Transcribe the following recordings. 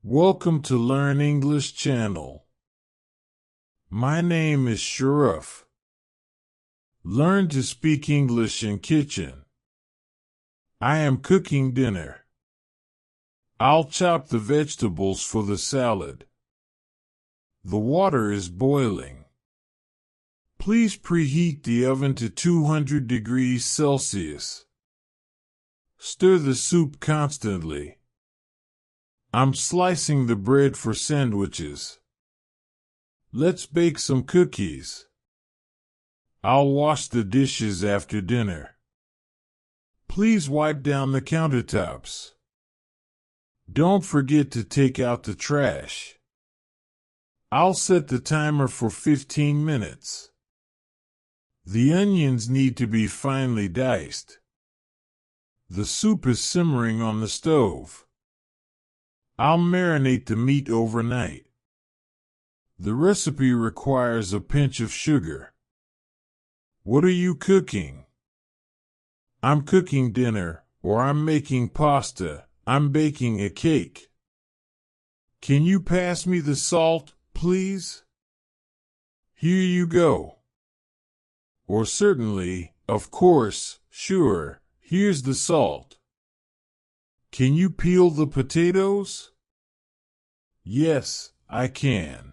Welcome to Learn English channel. My name is Sharif. Learn to speak English in kitchen. I am cooking dinner. I'll chop the vegetables for the salad. The water is boiling. Please preheat the oven to 200 degrees Celsius. Stir the soup constantly. I'm slicing the bread for sandwiches. Let's bake some cookies. I'll wash the dishes after dinner. Please wipe down the countertops. Don't forget to take out the trash. I'll set the timer for 15 minutes. The onions need to be finely diced. The soup is simmering on the stove. I'll marinate the meat overnight. The recipe requires a pinch of sugar. What are you cooking? I'm cooking dinner, or I'm making pasta. I'm baking a cake. Can you pass me the salt, please? Here you go. Or certainly, of course, sure, here's the salt. Can you peel the potatoes? Yes, I can.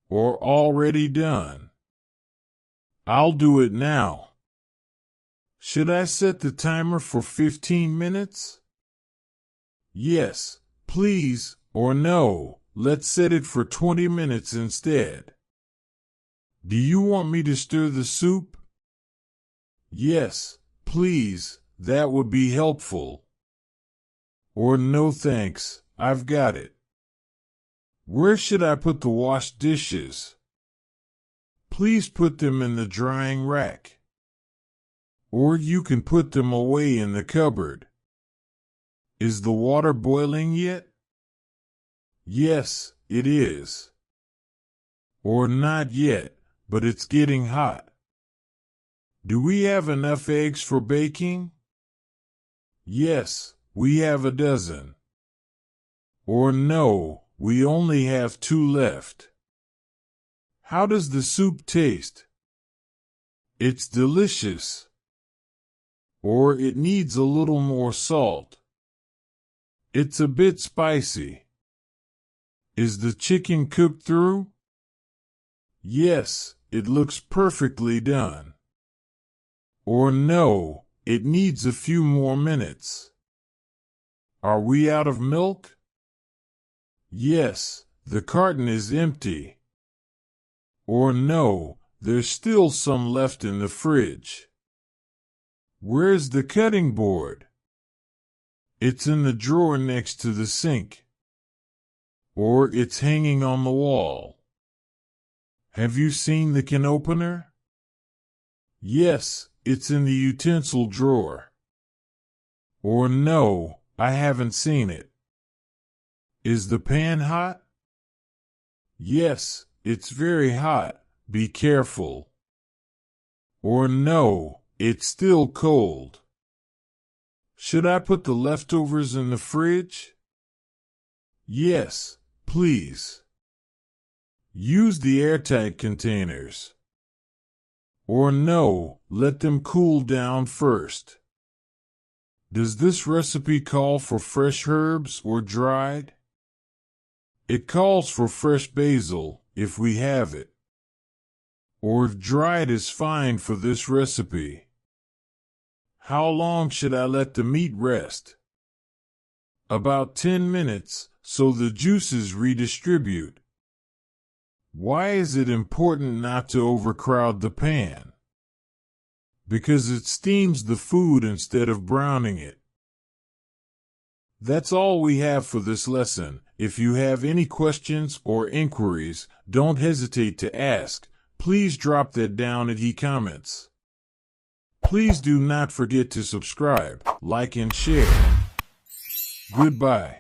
Or already done. I'll do it now. Should I set the timer for 15 minutes? Yes, please, or no, let's set it for 20 minutes instead. Do you want me to stir the soup? Yes, please, that would be helpful. Or no thanks, I've got it. Where should I put the washed dishes? Please put them in the drying rack. Or you can put them away in the cupboard. Is the water boiling yet? Yes, it is. Or not yet, but it's getting hot. Do we have enough eggs for baking? Yes, we have a dozen. Or no, we only have 2 left. How does the soup taste? It's delicious. Or it needs a little more salt. It's a bit spicy. Is the chicken cooked through? Yes, it looks perfectly done. Or no, it needs a few more minutes. Are we out of milk? Yes, the carton is empty. Or no, there's still some left in the fridge. Where's the cutting board? It's in the drawer next to the sink. Or it's hanging on the wall. Have you seen the can opener? Yes, it's in the utensil drawer. Or no, I haven't seen it. Is the pan hot? Yes, it's very hot. Be careful. Or no, it's still cold. Should I put the leftovers in the fridge? Yes, please. Use the airtight containers. Or no, let them cool down first. Does this recipe call for fresh herbs or dried? It calls for fresh basil, if we have it. Or if dried is fine for this recipe. How long should I let the meat rest? About 10 minutes, so the juices redistribute. Why is it important not to overcrowd the pan? Because it steams the food instead of browning it. That's all we have for this lesson. If you have any questions or inquiries, don't hesitate to ask. Please drop that down in the comments. Please do not forget to subscribe, like and share. Goodbye.